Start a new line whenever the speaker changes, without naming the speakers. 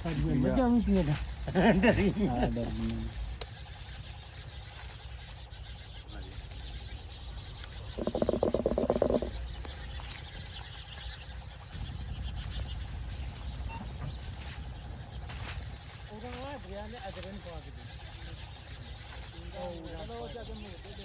ਮੱਝਾਂ ਵੀ ਪੀਂਦਾ ਡਰੀ
ਆ ਡਰ ਮੈਨੂੰ
ਉਹਦਾ ਆ ਗਿਆ ਨੇ ਅਜਰਨ ਪਾ ਕੇ ਉਹ ਉਹ ਜਾ ਕੇ ਮੋੜ ਦੇ